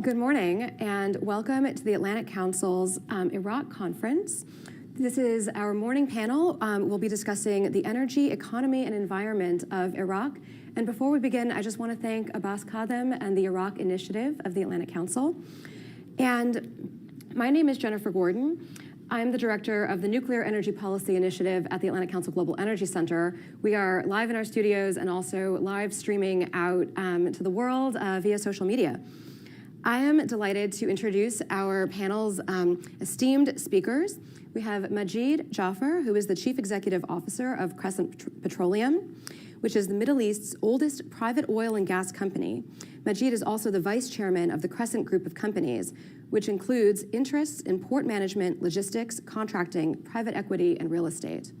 Good morning, and welcome to the Atlantic Council's Iraq Conference. This is our morning panel. We'll be discussing the energy, economy, and environment of Iraq. And before we begin, I just want to thank Abbas Kadem and the Iraq Initiative of the Atlantic Council. And my name is Jennifer Gordon. I'm the director of the Nuclear Energy Policy Initiative at the Atlantic Council Global Energy Center. We are live in our studios and also live streaming out to the world via social media. I am delighted to introduce our panel's esteemed speakers. We have Majid Jafar, who is the Chief Executive Officer of Crescent Petroleum, which is the Middle East's oldest private oil and gas company. Majid is also the Vice Chairman of the Crescent Group of Companies, which includes interests in port management, logistics, contracting, private equity, and real estate.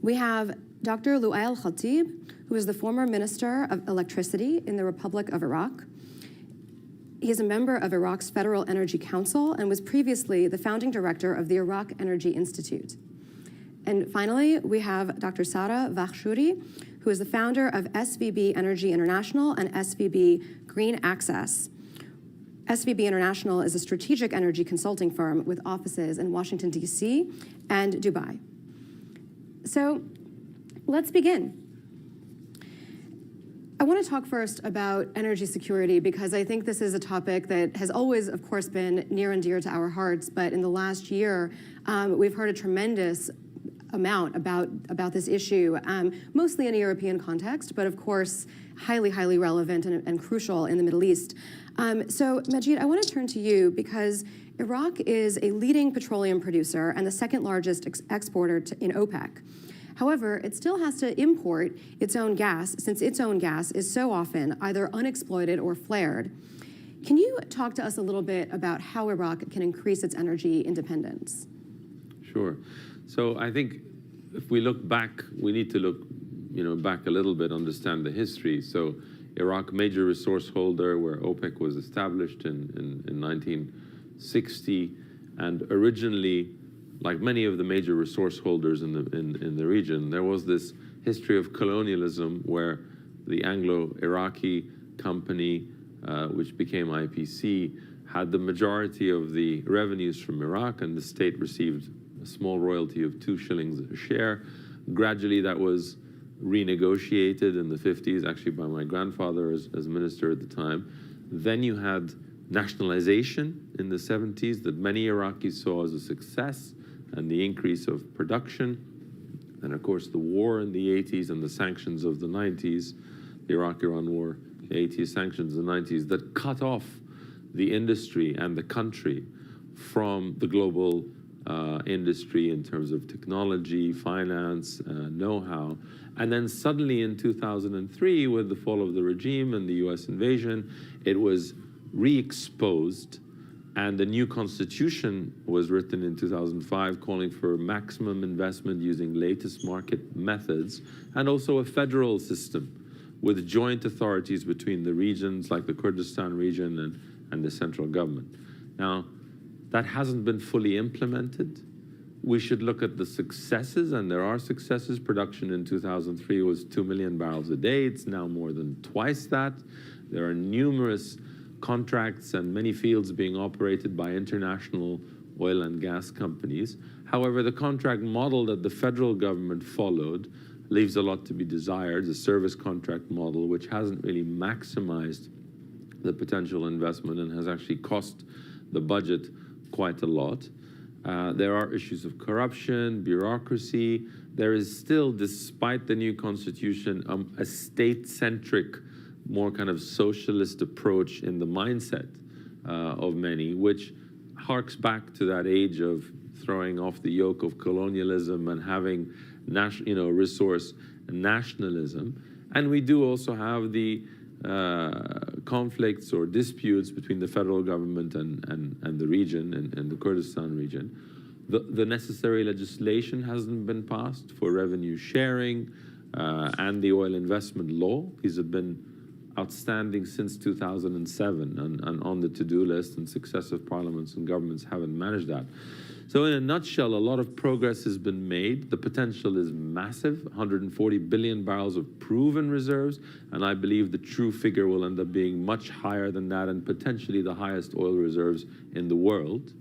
We have Dr. Lu'ay Khatib, who is the former Minister of Electricity in the Republic of Iraq. He is a member of Iraq's Federal Energy Council and was previously the founding director of the Iraq Energy Institute. And finally, we have Dr. Sara Vakhshuri, who is the founder of SVB Energy International and SVB Green Access. SVB International is a strategic energy consulting firm with offices in Washington, D.C. and Dubai. So let's begin. I want to talk first about energy security because I think this is a topic that has always, of course, been near and dear to our hearts. But in the last year, we've heard a tremendous amount about this issue, mostly in a European context, but of course, highly relevant and crucial in the Middle East. So Majid, I want to turn to you because Iraq is a leading petroleum producer and the second largest exporter in OPEC. However, it still has to import its own gas since its own gas is so often either unexploited or flared. Can you talk to us a little bit about how Iraq can increase its energy independence? Sure. So I think if we look back, we need to look back a little bit, understand the history. So Iraq, major resource holder where OPEC was established in 1960, and originally, like many of the major resource holders in the region, there was this history of colonialism where the Anglo-Iraqi company, which became IPC, had the majority of the revenues from Iraq, and the state received a small royalty of 2 shillings a share. Gradually, that was renegotiated in the 50s, actually by my grandfather as minister at the time. Then you had nationalization in the 70s that many Iraqis saw as a success, and the increase of production. And of course, the war in the 80s and the sanctions of the 90s, the Iraq-Iran war, the 80s sanctions in the 90s, that cut off the industry and the country from the global industry in terms of technology, finance, know-how. And then suddenly in 2003, with the fall of the regime and the US invasion, it was re-exposed. And the new constitution was written in 2005, calling for maximum investment using latest market methods, and also a federal system with joint authorities between the regions, like the Kurdistan region and the central government. Now, that hasn't been fully implemented. We should look at the successes, and there are successes. Production in 2003 was 2 million barrels a day. It's now more than twice that. There are numerous contracts and many fields being operated by international oil and gas companies. However, the contract model that the federal government followed leaves a lot to be desired, the service contract model, which hasn't really maximized the potential investment and has actually cost the budget quite a lot. There are issues of corruption, bureaucracy. There is still, despite the new constitution, a state-centric, more kind of socialist approach in the mindset of many, which harks back to that age of throwing off the yoke of colonialism and having resource nationalism. And we do also have the conflicts or disputes between the federal government and the region, and the Kurdistan region. The necessary legislation hasn't been passed for revenue sharing and the oil investment law. These have been outstanding since 2007 and on the to-do list, and successive parliaments and governments haven't managed that. So in a nutshell, a lot of progress has been made. The potential is massive, 140 billion barrels of proven reserves, and I believe the true figure will end up being much higher than that and potentially the highest oil reserves in the world.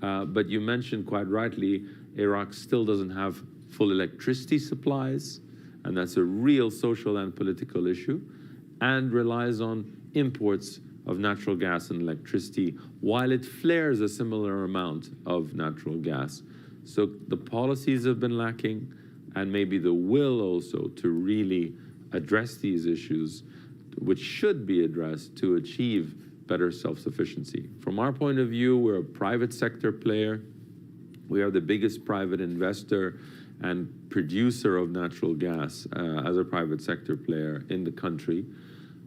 But you mentioned quite rightly, Iraq still doesn't have full electricity supplies, and that's a real social and political issue, and relies on imports of natural gas and electricity, while it flares a similar amount of natural gas. So the policies have been lacking, and maybe the will also to really address these issues, which should be addressed to achieve better self-sufficiency. From our point of view, we're a private sector player. We are the biggest private investor and producer of natural gas as a private sector player in the country.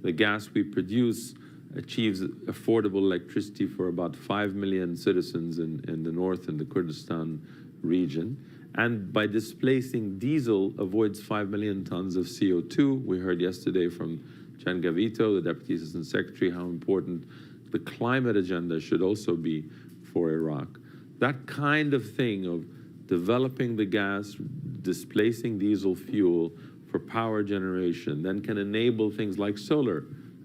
The gas we produce achieves affordable electricity for about 5 million citizens in the north and the Kurdistan region. And by displacing diesel, avoids 5 million tons of CO2. We heard yesterday from Chen Gavito, the Deputy Assistant Secretary, how important the climate agenda should also be for Iraq. That kind of thing of developing the gas, displacing diesel fuel for power generation, then can enable things like solar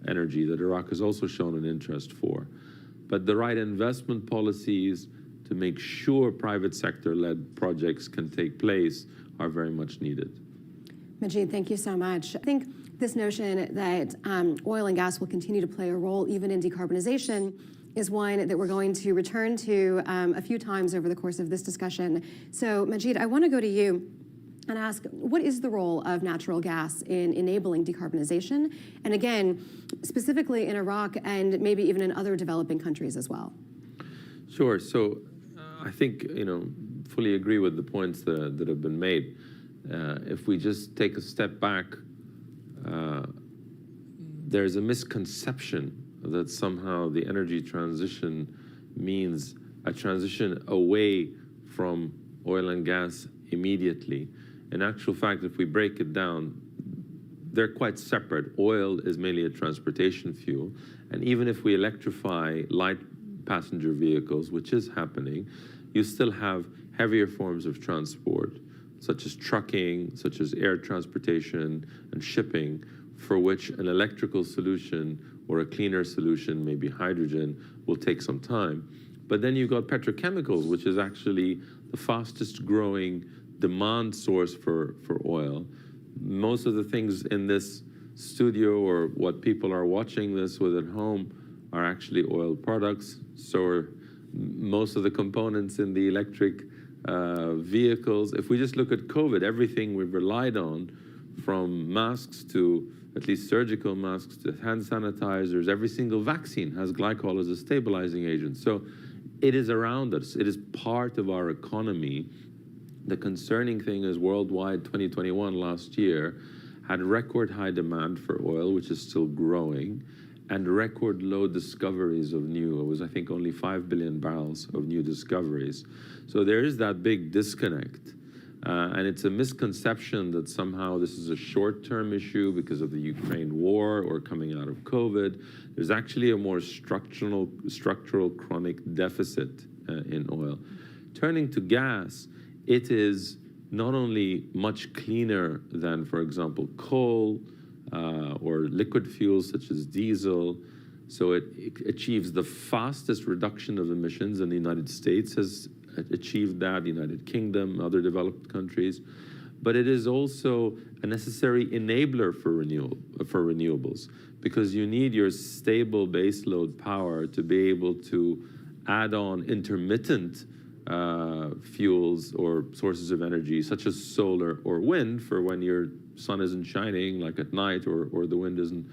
energy that Iraq has also shown an interest for. But the right investment policies to make sure private sector-led projects can take place are very much needed. Majid, thank you so much. I think this notion that oil and gas will continue to play a role even in decarbonization is one that we're going to return to a few times over the course of this discussion. So Majid, I want to go to you and ask, what is the role of natural gas in enabling decarbonization? And again, specifically in Iraq and maybe even in other developing countries as well. Sure. So I think, fully agree with the points that have been made. If we just take a step back, there's a misconception that somehow the energy transition means a transition away from oil and gas immediately. In actual fact, if we break it down, they're quite separate. Oil is mainly a transportation fuel, and even if we electrify light passenger vehicles, which is happening, you still have heavier forms of transport, such as trucking, such as air transportation and shipping, for which an electrical solution or a cleaner solution, maybe hydrogen, will take some time. But then you've got petrochemicals, which is actually the fastest growing demand source for oil. Most of the things in this studio or what people are watching this with at home are actually oil products. So are most of the components in the electric vehicles. If we just look at COVID, everything we've relied on, from masks to at least surgical masks to hand sanitizers, every single vaccine has glycol as a stabilizing agent. So it is around us. It is part of our economy. The concerning thing is worldwide, 2021, last year, had record high demand for oil, which is still growing, and record low discoveries of new. It was, I think, only 5 billion barrels of new discoveries. So there is that big disconnect. And it's a misconception that somehow this is a short-term issue because of the Ukraine war or coming out of COVID. There's actually a more structural chronic deficit in oil. Turning to gas, it is not only much cleaner than, for example, coal or liquid fuels such as diesel. So it achieves the fastest reduction of emissions, and the United States has achieved that, the United Kingdom, other developed countries. But it is also a necessary enabler for renewables, because you need your stable baseload power to be able to add on intermittent fuels or sources of energy, such as solar or wind, for when your sun isn't shining, like at night, or the wind isn't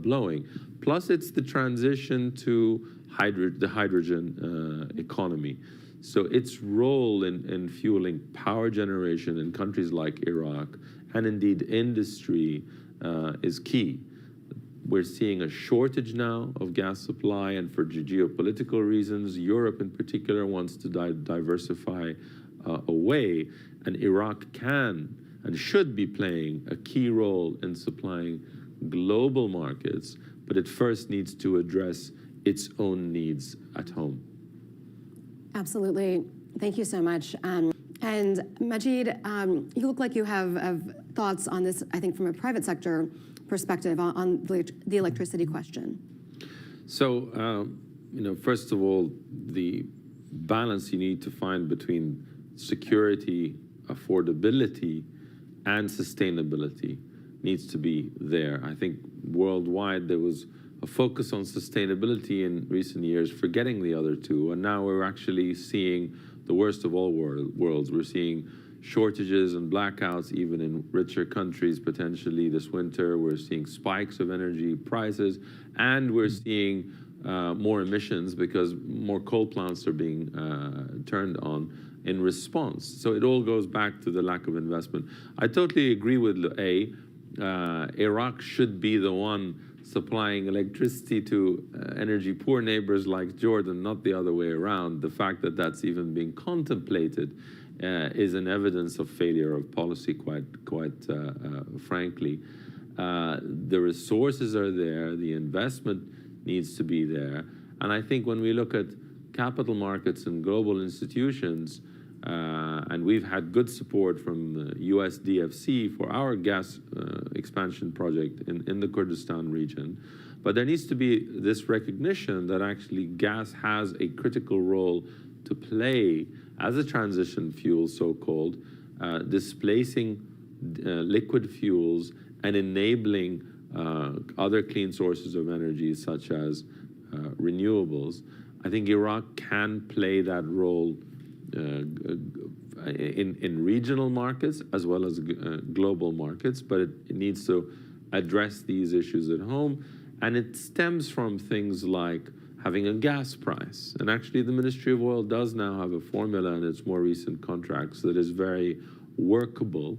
blowing. Plus, it's the transition to the hydrogen economy. So its role in fueling power generation in countries like Iraq, and indeed industry, is key. We're seeing a shortage now of gas supply, and for geopolitical reasons, Europe in particular wants to diversify away, and Iraq can and should be playing a key role in supplying global markets, but it first needs to address its own needs at home. Absolutely. Thank you so much. And Majid, you look like you have thoughts on this, I think, from a private sector perspective on the electricity question. So, first of all, the balance you need to find between security, affordability, and sustainability needs to be there. I think worldwide there was a focus on sustainability in recent years, forgetting the other two, and now we're actually seeing the worst of all worlds. We're seeing shortages and blackouts even in richer countries potentially this winter. We're seeing spikes of energy prices, and we're seeing more emissions because more coal plants are being turned on in response. So it all goes back to the lack of investment. I totally agree with Iraq should be the one supplying electricity to energy poor neighbors like Jordan, not the other way around. The fact that that's even being contemplated is an evidence of failure of policy, quite frankly. The resources are there, the investment needs to be there. And I think when we look at capital markets and global institutions, and we've had good support from the US DFC for our gas expansion project in the Kurdistan region. But there needs to be this recognition that actually gas has a critical role to play as a transition fuel, so-called, displacing liquid fuels and enabling other clean sources of energy such as renewables. I think Iraq can play that role in regional markets as well as global markets, but it needs to address these issues at home. And it stems from things like having a gas price. And actually the Ministry of Oil does now have a formula in its more recent contracts that is very workable,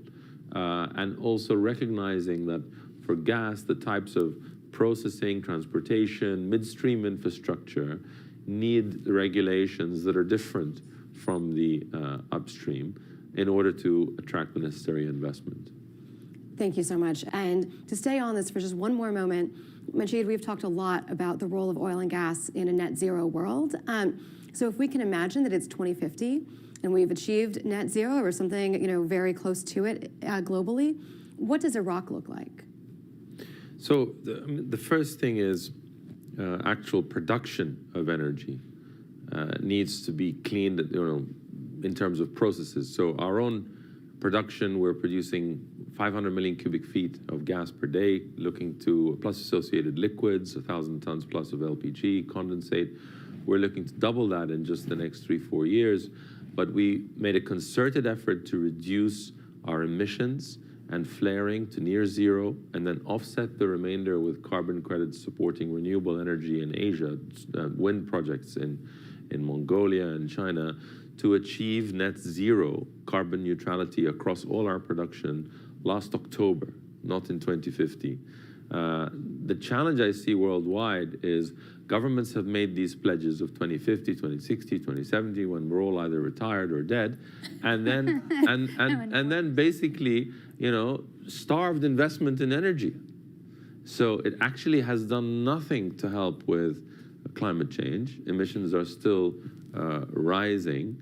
and also recognizing that for gas, the types of processing, transportation, midstream infrastructure need regulations that are different from the upstream in order to attract the necessary investment. Thank you so much. And to stay on this for just one more moment, Majid, we've talked a lot about the role of oil and gas in a net zero world. So if we can imagine that it's 2050 and we've achieved net zero or something very close to it globally, what does Iraq look like? So the first thing is actual production of energy needs to be cleaned, in terms of processes. So our own production, we're producing 500 million cubic feet of gas per day, looking to plus associated liquids, 1,000 tons plus of LPG, condensate. We're looking to double that in just the next 3-4 years. But we made a concerted effort to reduce our emissions and flaring to near zero, and then offset the remainder with carbon credits supporting renewable energy in Asia, wind projects in Mongolia and China, to achieve net zero carbon neutrality across all our production last October, not in 2050. The challenge I see worldwide is governments have made these pledges of 2050, 2060, 2070, when we're all either retired or dead, and then and then basically, starved investment in energy. So it actually has done nothing to help with climate change. Emissions are still rising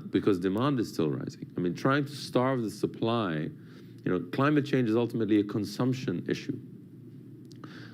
because demand is still rising. I mean, trying to starve the supply, climate change is ultimately a consumption issue.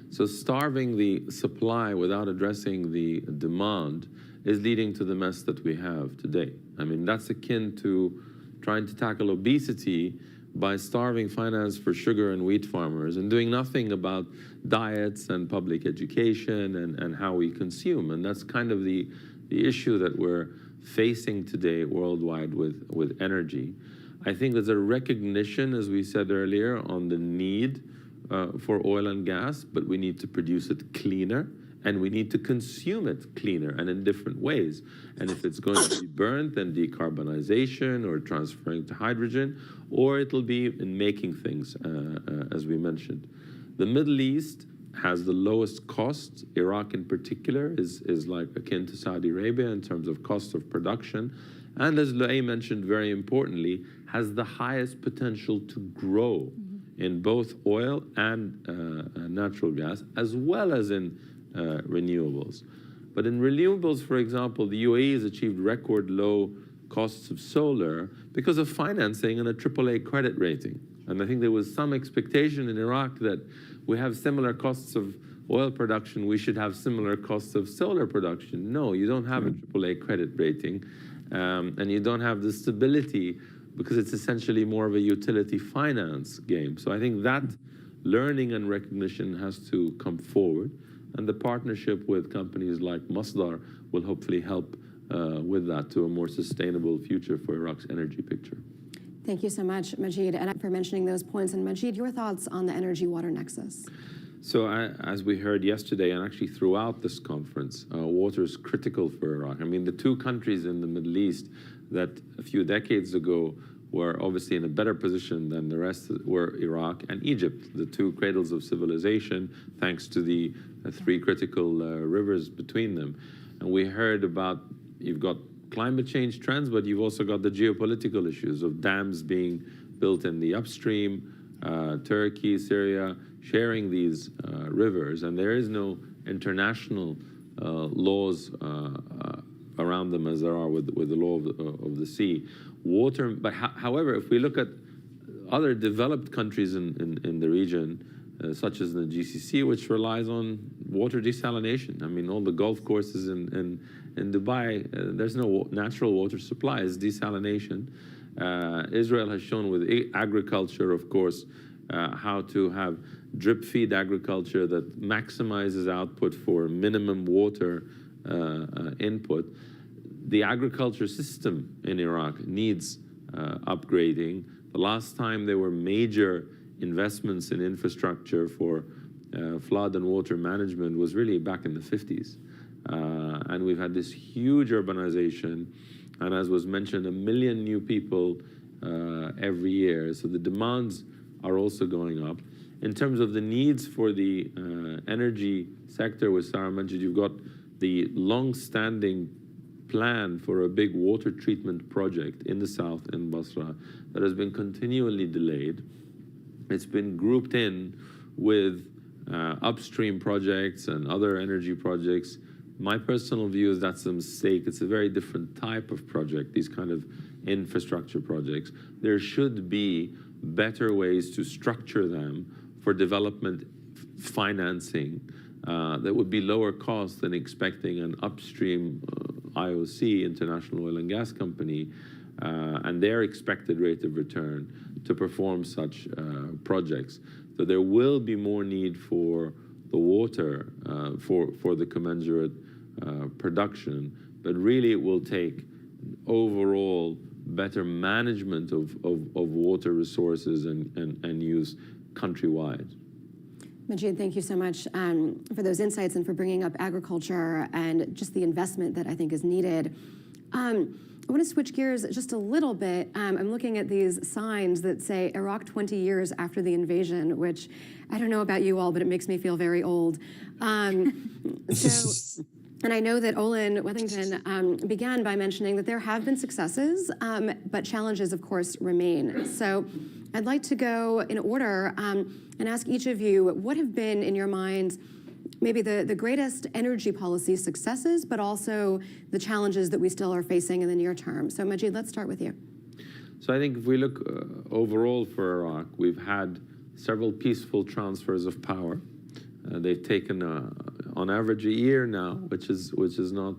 So starving the supply without addressing the demand is leading to the mess that we have today. I mean, that's akin to trying to tackle obesity by starving finance for sugar and wheat farmers and doing nothing about diets and public education and how we consume. And that's kind of the issue that we're facing today worldwide with energy. I think there's a recognition, as we said earlier, on the need for oil and gas, but we need to produce it cleaner, and we need to consume it cleaner and in different ways. And if it's going to be burnt, then decarbonization or transferring to hydrogen, or it'll be in making things, as we mentioned. The Middle East has the lowest cost. Iraq in particular is like akin to Saudi Arabia in terms of cost of production. And as Luay mentioned very importantly, has the highest potential to grow in both oil and natural gas, as well as in renewables. But in renewables, for example, the UAE has achieved record low costs of solar because of financing and a AAA credit rating. And I think there was some expectation in Iraq that we have similar costs of oil production, we should have similar costs of solar production. No, you don't have a AAA credit rating, and you don't have the stability because it's essentially more of a utility finance game. So I think that learning and recognition has to come forward, and the partnership with companies like Masdar will hopefully help with that to a more sustainable future for Iraq's energy picture. Thank you so much, Majid, and for mentioning those points. And Majid, your thoughts on the energy-water nexus? So as we heard yesterday, and actually throughout this conference, water is critical for Iraq. I mean, the two countries in the Middle East that a few decades ago were obviously in a better position than the rest were Iraq and Egypt, the two cradles of civilization, thanks to the three critical rivers between them. And we heard about, you've got climate change trends, but you've also got the geopolitical issues of dams being built in the upstream, Turkey, Syria, sharing these rivers, and there is no international laws around them as there are with the law of the sea. Water, but however, if we look at other developed countries in the region, such as the GCC, which relies on water desalination. I mean, all the golf courses in Dubai, there's no natural water supply, it's desalination. Israel has shown with agriculture, of course, how to have drip feed agriculture that maximizes output for minimum water input. The agriculture system in Iraq needs upgrading. The last time there were major investments in infrastructure for flood and water management was really back in the 50s. And we've had this huge urbanization, and as was mentioned, 1 million new people every year. So the demands are also going up. In terms of the needs for the energy sector, with Sarah mentioned, you've got the long-standing plan for a big water treatment project in the south, in Basra, that has been continually delayed. It's been grouped in with upstream projects and other energy projects. My personal view is that's a mistake. It's a very different type of project, these kind of infrastructure projects. There should be better ways to structure them for development financing that would be lower cost than expecting an upstream IOC, International Oil and Gas Company, and their expected rate of return to perform such projects. So there will be more need for the water for the commensurate production, but really it will take overall better management of water resources and use countrywide. Majid, thank you so much for those insights and for bringing up agriculture and just the investment that I think is needed. I want to switch gears just a little bit. I'm looking at these signs that say Iraq 20 years after the invasion, which I don't know about you all, but it makes me feel very old. And I know that Olin Wethington began by mentioning that there have been successes, but challenges, of course, remain. So I'd like to go in order and ask each of you, what have been, in your minds, maybe the greatest energy policy successes, but also the challenges that we still are facing in the near term? So Majid, let's start with you. So I think if we look overall for Iraq, we've had several peaceful transfers of power. They've taken, on average, a year now, which is not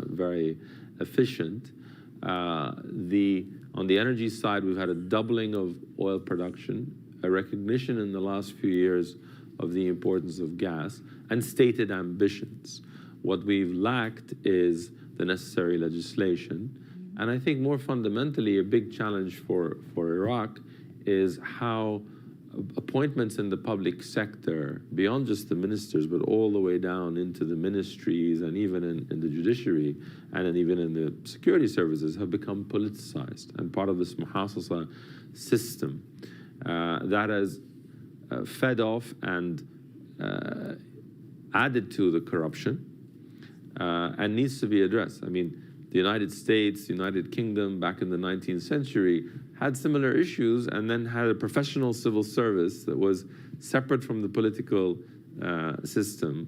very efficient. On the energy side, we've had a doubling of oil production, a recognition in the last few years of the importance of gas, and stated ambitions. What we've lacked is the necessary legislation. And I think more fundamentally, a big challenge for Iraq is how appointments in the public sector, beyond just the ministers, but all the way down into the ministries and even in the judiciary and then even in the security services, have become politicized and part of this muhassasa system that has fed off and added to the corruption and needs to be addressed. I mean, the United States, United Kingdom, back in the 19th century, had similar issues and then had a professional civil service that was separate from the political system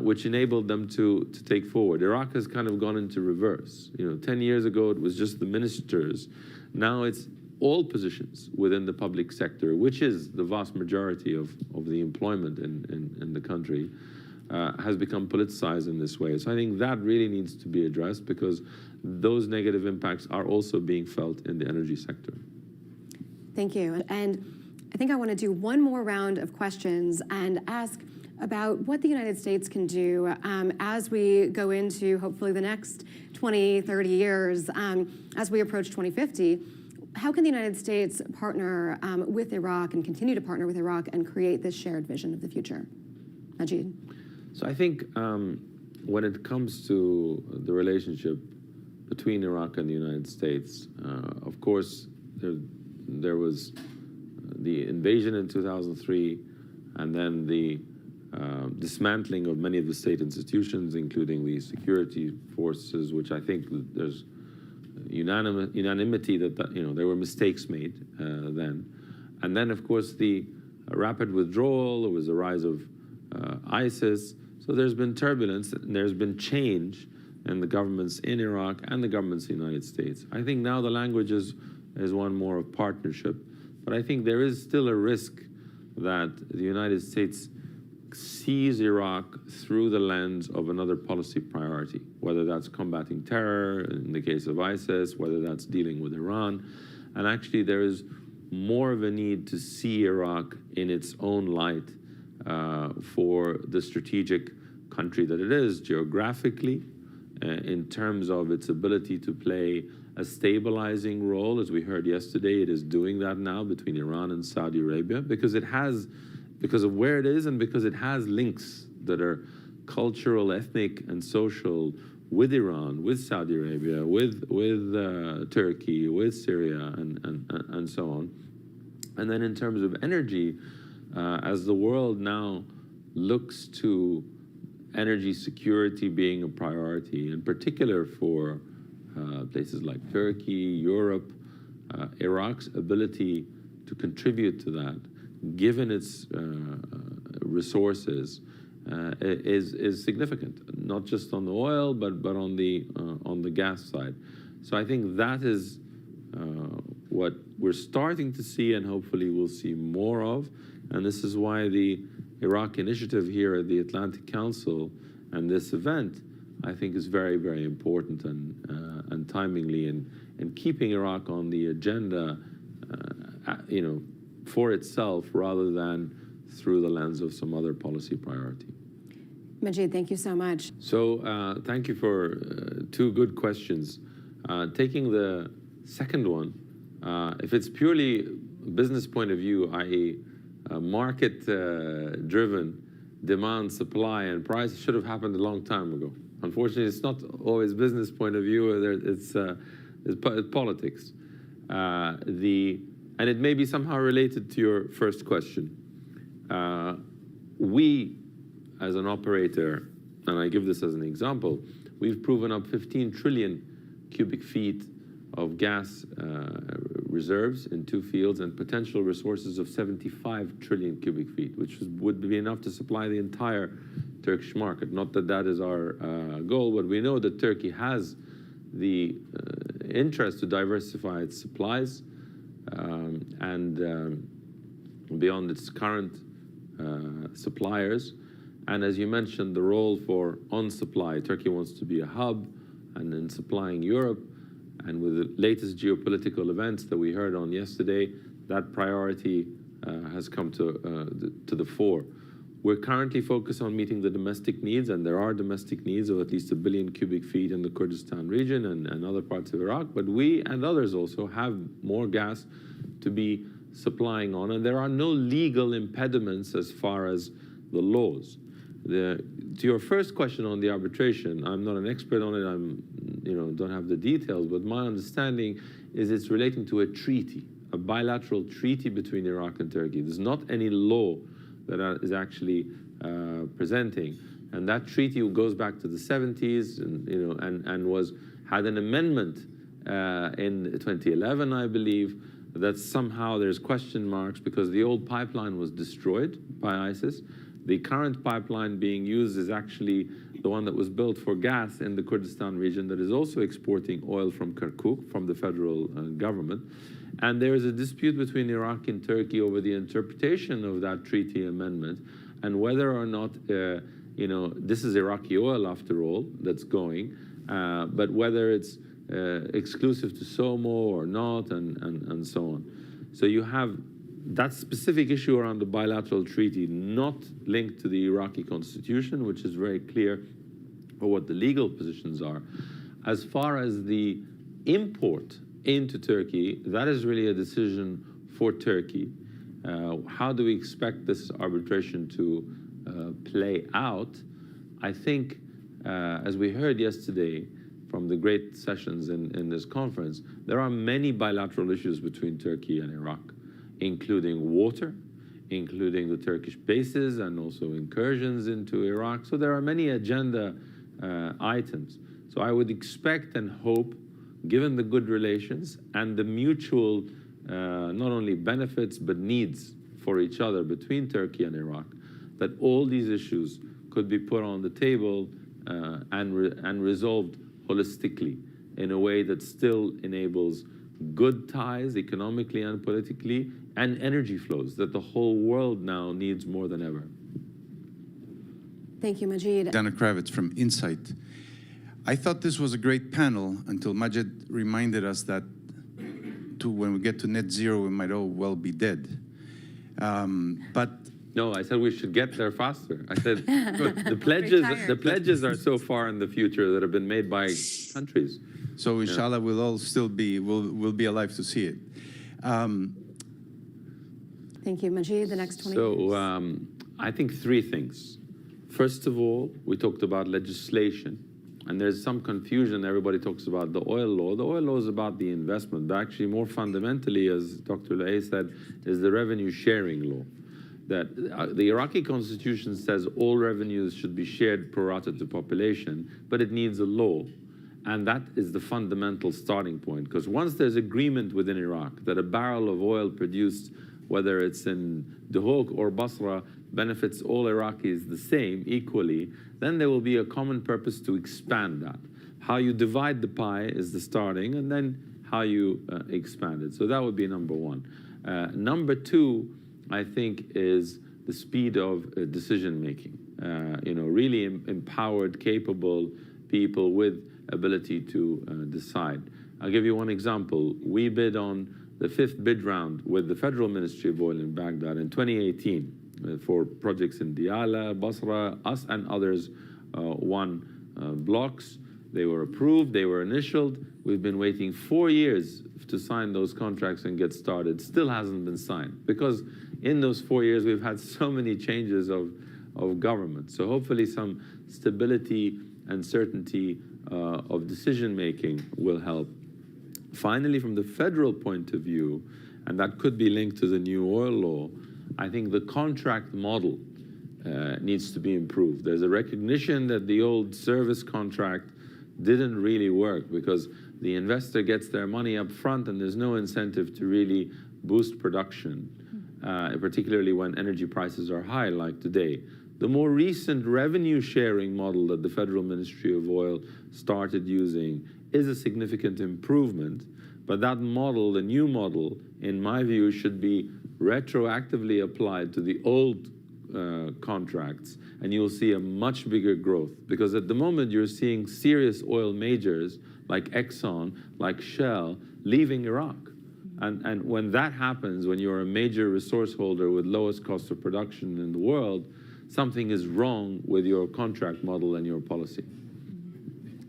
which enabled them to take forward. Iraq has kind of gone into reverse. 10 years ago, it was just the ministers. Now it's all positions within the public sector, which is the vast majority of the employment in the country, has become politicized in this way. So I think that really needs to be addressed, because those negative impacts are also being felt in the energy sector. Thank you. And I think I want to do one more round of questions and ask about what the United States can do as we go into hopefully the next 20, 30 years, as we approach 2050. How can the United States partner with Iraq and continue to partner with Iraq and create this shared vision of the future? Majid. So I think when it comes to the relationship between Iraq and the United States, of course, there was the invasion in 2003, and then the dismantling of many of the state institutions, including the security forces, which I think there's unanimity that there were mistakes made then. And then, of course, the rapid withdrawal. There was a rise of ISIS. So there's been turbulence, and there's been change in the governments in Iraq and the governments in the United States. I think now the language is one more of partnership. But I think there is still a risk that the United States sees Iraq through the lens of another policy priority, whether that's combating terror in the case of ISIS, whether that's dealing with Iran. And actually there is more of a need to see Iraq in its own light for the strategic country that it is geographically, in terms of its ability to play a stabilizing role. As we heard yesterday, it is doing that now between Iran and Saudi Arabia, because of where it is, and because it has links that are cultural, ethnic, and social with Iran, with Saudi Arabia, with Turkey, with Syria, and so on. And then in terms of energy, as the world now looks to energy security being a priority, in particular for places like Turkey, Europe, Iraq's ability to contribute to that, given its resources, is significant, not just on the oil, but on the gas side. So I think that is what we're starting to see, and hopefully we'll see more of. And this is why the Iraq initiative here at the Atlantic Council and this event, I think, is very, very important and timely in keeping Iraq on the agenda, for itself, rather than through the lens of some other policy priority. Majid, thank you so much. So thank you for two good questions. Taking the second one, if it's purely business point of view, i.e. market-driven demand, supply, and price, it should have happened a long time ago. Unfortunately, it's not always business point of view. It's politics. And it may be somehow related to your first question. We, as an operator, and I give this as an example, we've proven up 15 trillion cubic feet of gas reserves in 2 fields, and potential resources of 75 trillion cubic feet, which would be enough to supply the entire Turkish market. Not that that is our goal, but we know that Turkey has the interest to diversify its supplies, and beyond its current suppliers. And as you mentioned, the role for on-supply, Turkey wants to be a hub, and in supplying Europe. And with the latest geopolitical events that we heard on yesterday, that priority has come to the fore. We're currently focused on meeting the domestic needs, and there are domestic needs of at least 1 billion cubic feet in the Kurdistan region and other parts of Iraq. But we and others also have more gas to be supplying on, and there are no legal impediments as far as the laws. To your first question on the arbitration, I'm not an expert on it. Don't have the details, but my understanding is it's relating to a treaty, a bilateral treaty between Iraq and Turkey. There's not any law that is actually presenting, and that treaty goes back to the 70s, and had an amendment in 2011, I believe, that somehow there's question marks because the old pipeline was destroyed by ISIS. The current pipeline being used is actually the one that was built for gas in the Kurdistan region that is also exporting oil from Kirkuk, from the federal government. And there is a dispute between Iraq and Turkey over the interpretation of that treaty amendment and whether or not, this is Iraqi oil after all that's going, but whether it's exclusive to SOMO or not, and so on. So you have that specific issue around the bilateral treaty not linked to the Iraqi constitution, which is very clear for what the legal positions are. As far as the import into Turkey, that is really a decision for Turkey. How do we expect this arbitration to play out? I think, as we heard yesterday from the great sessions in this conference, there are many bilateral issues between Turkey and Iraq, including water, including the Turkish bases and also incursions into Iraq. So there are many agenda items. So I would expect and hope, given the good relations and the mutual not only benefits but needs for each other between Turkey and Iraq, that all these issues could be put on the table and resolved holistically in a way that still enables good ties economically and politically, and energy flows that the whole world now needs more than ever. Thank you, Majid. Dana Kravitz from Insight. I thought this was a great panel until Majid reminded us that when we get to net zero, we might all well be dead. But no, I said we should get there faster. I said the pledges are so far in the future that have been made by countries. So inshallah, we'll all still be we'll be alive to see it. Thank you, Majid. The next 20 So minutes. I think three things. First of all, we talked about legislation, and there's some confusion. Everybody talks about the oil law. The oil law is about the investment, but actually more fundamentally, as Dr. Lae said, is the revenue sharing law. That the Iraqi constitution says all revenues should be shared pro rata to population, but it needs a law. And that is the fundamental starting point, because once there's agreement within Iraq that a barrel of oil produced, whether it's in Duhok or Basra, benefits all Iraqis the same, equally, then there will be a common purpose to expand that. How you divide the pie is the starting, and then how you expand it. So that would be number one. Number two, I think, is the speed of decision-making. Really empowered, capable people with ability to decide. I'll give you one example. We bid on the 5th bid round with the Federal Ministry of Oil in Baghdad in 2018 for projects in Diyala, Basra. Us and others won blocks. They were approved, they were initialed. We've been waiting 4 years to sign those contracts and get started. Still hasn't been signed, because in those 4 years we've had so many changes of government. So hopefully some stability and certainty of decision-making will help. Finally, from the federal point of view, and that could be linked to the new oil law, I think the contract model needs to be improved. There's a recognition that the old service contract didn't really work, because the investor gets their money up front and there's no incentive to really boost production, particularly when energy prices are high like today. The more recent revenue sharing model that the Federal Ministry of Oil started using is a significant improvement, but that model, the new model, in my view, should be retroactively applied to the old contracts, and you'll see a much bigger growth. Because at the moment, you're seeing serious oil majors like Exxon, like Shell, leaving Iraq. And when that happens, when you're a major resource holder with lowest cost of production in the world, something is wrong with your contract model and your policy.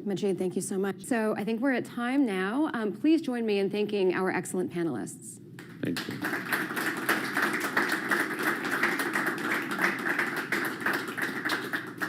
Majid, thank you so much. So I think we're at time now. Please join me in thanking our excellent panelists. Thank you.